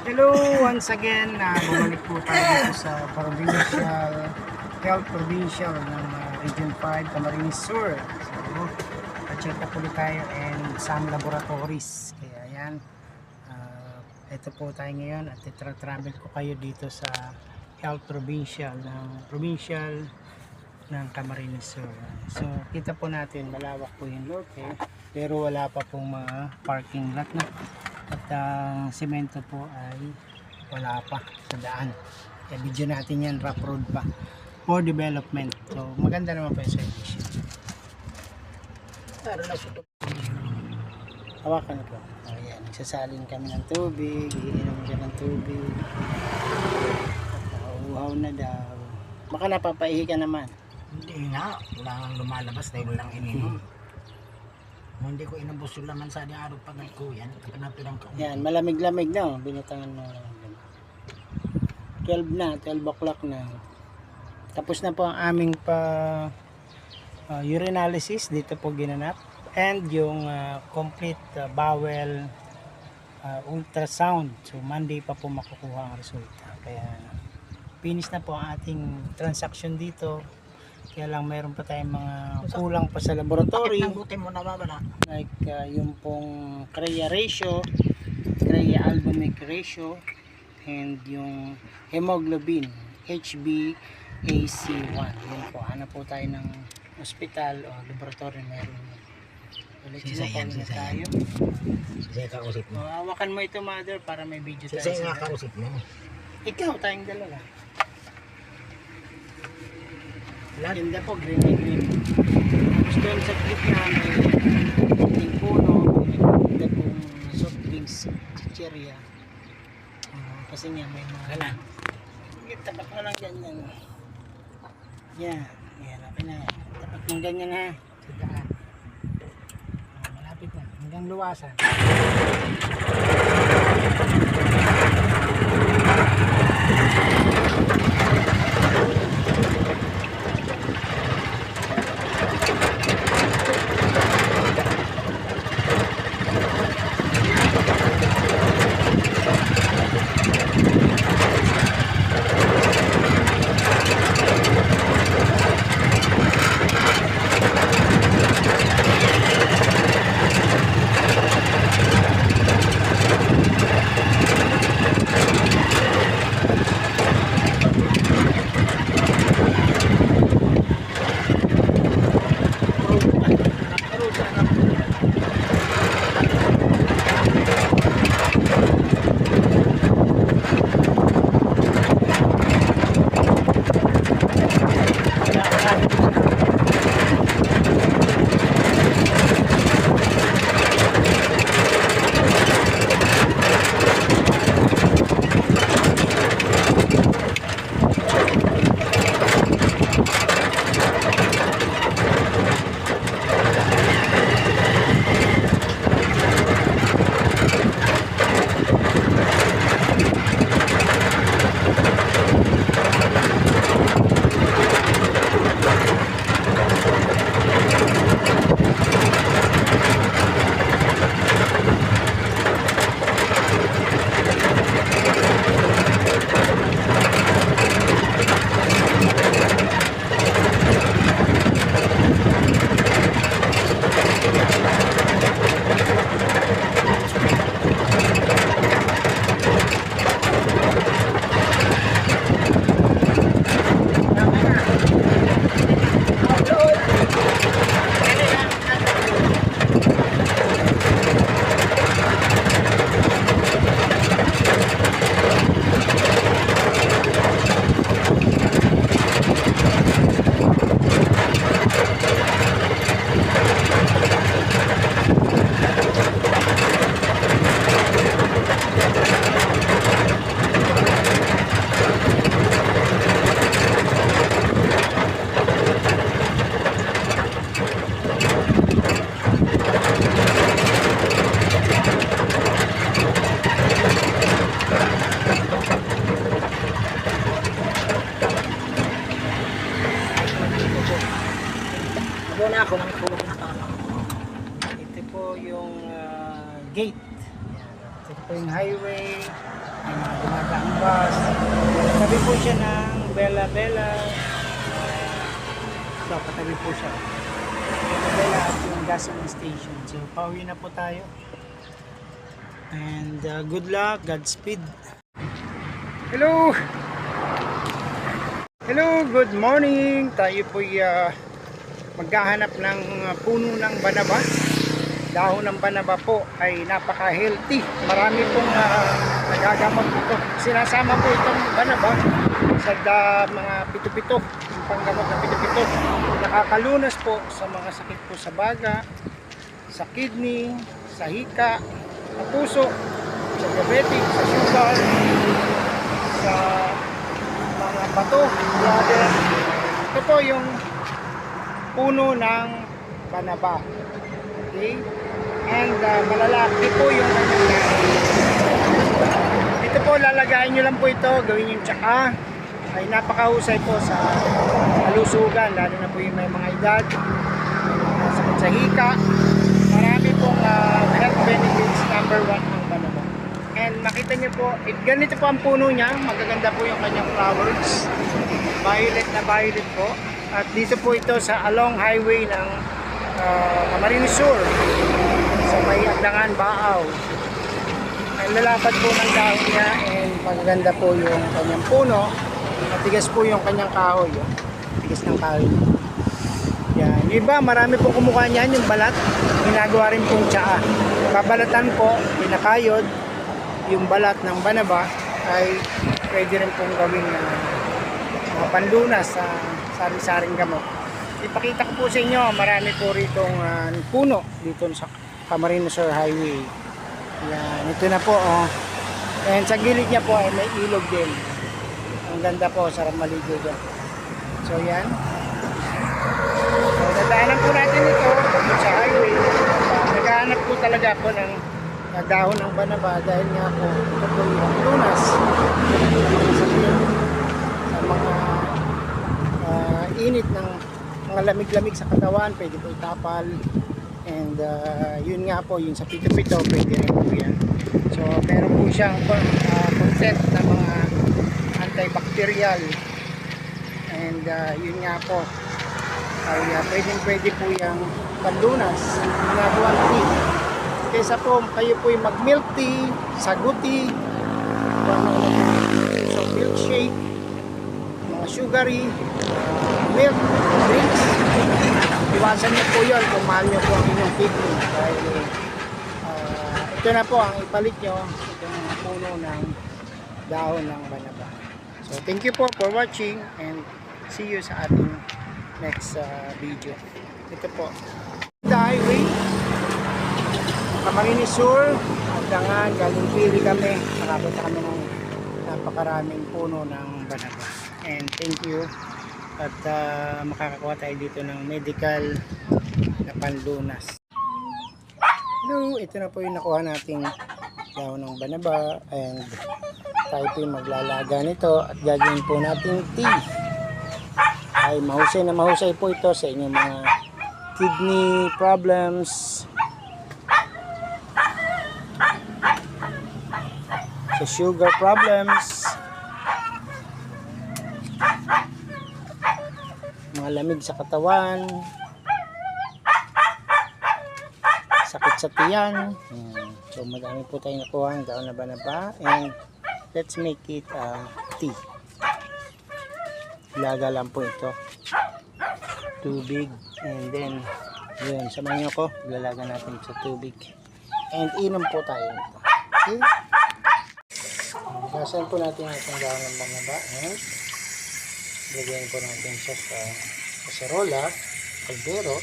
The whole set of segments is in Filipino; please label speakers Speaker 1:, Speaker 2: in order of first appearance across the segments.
Speaker 1: Hello once again, bumalik po tayo dito sa Provincial ng Region 5, Camarines Sur. So, check up ulit tayo and some laboratories. Kaya yan, ito po tayo ngayon at travel ko kayo dito sa Health Provincial ng Camarines Sur. So, kita po natin malawak po yung lote, pero wala pa pong mga parking lot na. At ang semento po ay wala pa sa daan. Kaya video natin yan, rough road pa for development. So maganda naman po yung service. Hawakan po. Ayan, nagsasalin kami ng tubig, iinom siya ng tubig. At uhaw na daw. Baka napapaihi ka naman.
Speaker 2: Hindi nga, wala kang lumalabas dahil walang ininom. Hindi ko inubos yung laman sa araw pag nagkuyan. Pinapirang ka.
Speaker 1: Yan, malamig-lamig na. Binutangan mo. 12 o'clock na. Tapos na po ang aming urinalysis. Dito po ginanap. And yung complete bowel ultrasound. So Monday pa po makukuha ang resulta. Kaya finish na po ang ating transaction dito. Kaya lang mayroon pa tayong mga kulang pa sa laboratory.
Speaker 2: Buti mo nawawala.
Speaker 1: Like yung pong CREA ratio, CREA albumic ratio, and yung hemoglobin, HbAC1. Yun po, hanap po tayo ng hospital o laboratory meron. Ulit
Speaker 2: Sisayan.
Speaker 1: tayo.
Speaker 2: Sisay ka usip mo.
Speaker 1: Hawakan mo ito, mother, para may video tayo.
Speaker 2: Sisay nga ka usip mo.
Speaker 1: Ikaw, tayong dalawa.
Speaker 2: Lahat.
Speaker 1: Ganda po, green. Tapos doon sa clip na may ting puno, ganda pong soft drinks, chicheria. Kasi nga may mga...
Speaker 2: Kala.
Speaker 1: Tapak mo lang ganyan. Yan, okay na. Tapak mo ganyan ha. Sa daan. Malapit na, hanggang luwasan.
Speaker 2: Muna ako nang tulog na to.
Speaker 1: Ito po yung gate. Ito po yung highway. may mga dumadaang bus. Tabi po siya ng Bella Bella. So, katabi po siya. Bella Bella at yung gasoline station. So, pauwi na po tayo. And good luck, Godspeed. Hello! Hello, good morning! Tayo po'y maghahanap ng puno ng banaba. Dahon ng banaba po ay napaka-healthy. Marami pong nagagamot ito. Sinasama po itong banaba sa mga pito-pito, yung panggamot na pito-pito. Nakakalunas po sa mga sakit po sa baga, sa kidney, sa hika, sa puso, sa diabetic, sa sugar, sa mga bato, bladder. Ito po yung puno ng banaba. Okay? And malalaki po yung kanyang dahon. Dito po lalagayin nyo lang po ito, gawin yung tsaka. Ay napakahusay po sa kalusugan, lalo na po yung may mga edad, may mga sakit sa hika. Marami pong health benefits. Number 1 ang banaba. And makita nyo po, ganito po ang puno niya. Magaganda po yung kanyang flowers. Violet na violet po. At dito po ito sa along highway ng Camarines Sur. So may Agdangan, Baaw. Ang lalapad po ng dahon niya and magaganda po yung kanyang puno. Matigas po yung kanyang kahoy. Matigas ng kahoy. Yan. Yung iba, marami pong kumukuha niyan, yung balat. Ginagawa rin pong tsaa. Babalatan po, pinakayod. Yung balat ng banaba ay pwede rin pong gawing mga panlunas sa sari-saring gamot. Ipakita ko po sa inyo, marami po ritong puno dito sa Camarines Sur Highway. Yan, ito na po. Oh. And sa gilid niya po ay may ilog din. Ang ganda po, sarap maligo dyan. So yan. So, dadaanan po natin ito sa highway. Naghahanap po talaga po ng dahon ng banaba dahil nga po ito po yung lunas sa mga init ng mga lamig-lamig sa katawan, pwede po itapal. And yun nga po, yun sa pito-pito pwede rin po yan. So meron po siyang content na mga antibacterial. And yun nga po ay pwede po yung panlunas, ginagawang tea. Kaysa po kayo po yung mag milk tea, sagu tea, so milkshake, mga sugary, milk drinks, iwasan niyo po yun kung mahal niyo po ang inyong kidney. Dahil ito na po ang ipalit nyo, itong mga puno ng dahon ng banaba. So thank you po for watching and see you sa ating next video. Ito po, the highway Camarines Sur, Agdangan, galing Pili kami. Nakapunta kami ng napakaraming puno ng banaba. And thank you. At makakakuha tayo dito ng medical na panlunas. Hello, ito na po yung nakuha nating dahon ng banaba. And tayo po yung maglalaga nito at gagawin po nating tea. Ay mahusay na mahusay po ito sa inyong mga kidney problems, sa sugar problems, mga lamig sa katawan, sakit sa tiyan. So madami po tayong nakuha ang dahon na banaba and let's make it tea. Laga lang po ito, tubig, and then yun, samahan nyo ko, ilalaga natin sa tubig and inom po tayo nito. Okay, gasan po natin itong dahon ng banaba and lagyan po natin siya sa kaserola, kaldero.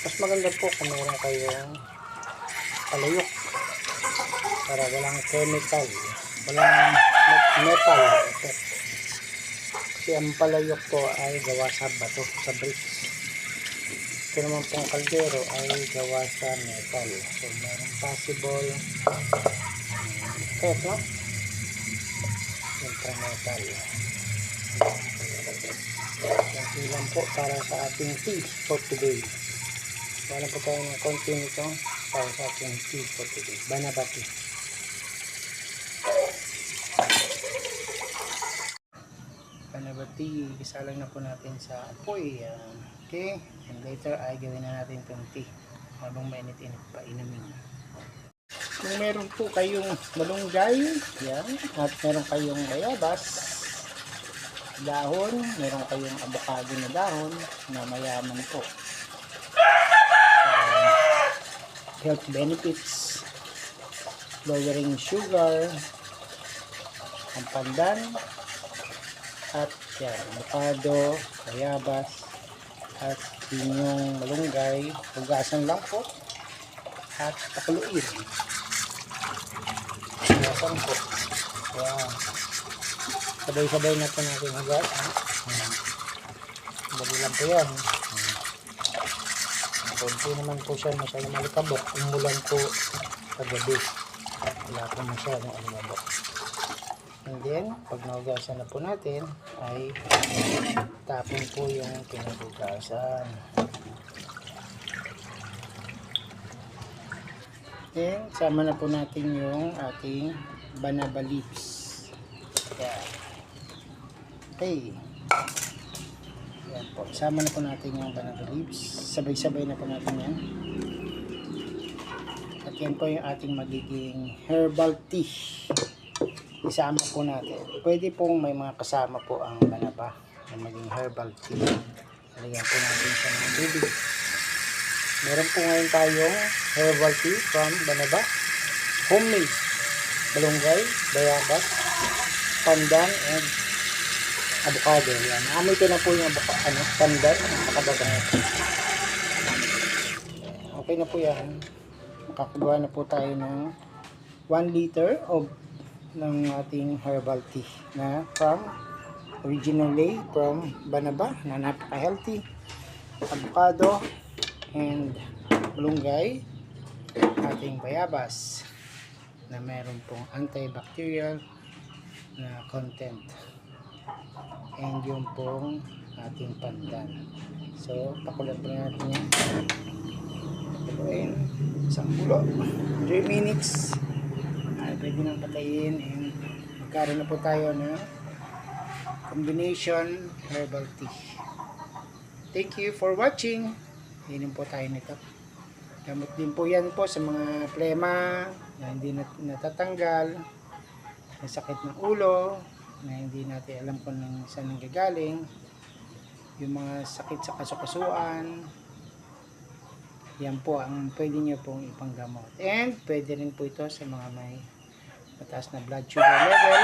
Speaker 1: Mas maganda po kung meron kayong palayok para walang chemical, walang metal effect. Kasi ang palayok po ay gawa sa bato, sa bricks. Ito naman pong kaldero ay gawa sa metal. So meron possible effect, no? Siyempre metal. Konti lang po para sa ating tea for today. Wala po tayo ng konti nito para sa ating tea for today. Banaba tea. Banaba tea. Isa lang na po natin sa apoy. Yan. Okay. And later ay gawin na natin itong tea. Habang mainit-init pa inumin. Kung meron po kayong malunggay, yan, at meron kayong bayabas, dahon, meron kayong avocado na dahon na mayaman po. Health benefits, lowering sugar, ang pandan, at yan, avocado, bayabas, at inyong malunggay, hugasan lang po, at pakuluin. Hugasan po. Wow. Sabay-sabay na po natin hugas. Dali lang po yan. Kunti naman po siya masyadong malikabok. Umulan po kagabi. Wala po masyadong alikabok. And then, pag nahugasan na po natin, ay tapon po yung pinaghugasan. Then, sama na po natin yung ating banaba leaves. Yan. Okay. Yan po. Sama na po natin yung banaba leaves. Sabay-sabay na po natin yan. At yan po yung ating magiging herbal tea. Isama po natin. Pwede pong may mga kasama po ang banaba na maging herbal tea. Lagyan po natin siya ng tubig. Meron po ngayon tayong herbal tea from banaba. Homemade. Malunggay, bayabas, pandan, and avocado. Yan. Amoy ko na po yung pandan. Nakabagay. Okay na po yan. Makakakuha na po tayo ng 1 liter ng ating herbal tea na originally from banaba na napaka-healthy. Avocado and malunggay, ating bayabas na meron pong antibacterial na content, and yung pong ating pandan. So pakulat po natin yan. Patayin isang kulo 3 minutes ay pwede nang patayin, and magkaroon na po tayo ng combination herbal tea. Thank you for watching. Inom po tayo nito. Gamot din po yan po sa mga plema na hindi natatanggal, may sakit ng ulo na hindi natin alam kung saan nanggagaling, yung mga sakit sa kasukasuan. Yan po ang pwede nyo pong ipanggamot. And pwede rin po ito sa mga may mataas na blood sugar level,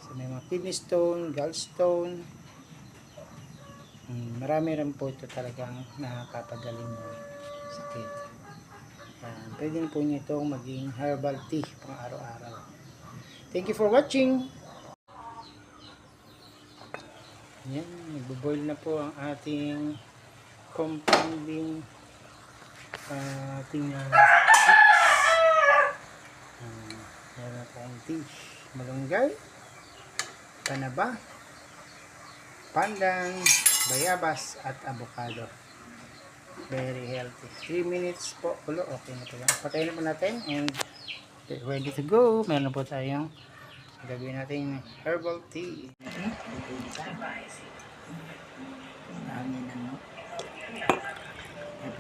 Speaker 1: sa may mga kidney stone, gallstone. Marami rin po ito talagang nakakapagaling ng sakit. Pwede po nyo itong maging herbal tea pang araw-araw. Thank you for watching. Yan, nagbo-boil na po ang ating compounding ating meron pong tea, malunggay, banaba, pandan, bayabas, at avocado. Very healthy. 3 minutes po ulo. Okay na po yan. Patayin na po natin and ready to go. Meron po tayong gagawin natin herbal tea.
Speaker 2: Dami na, no? At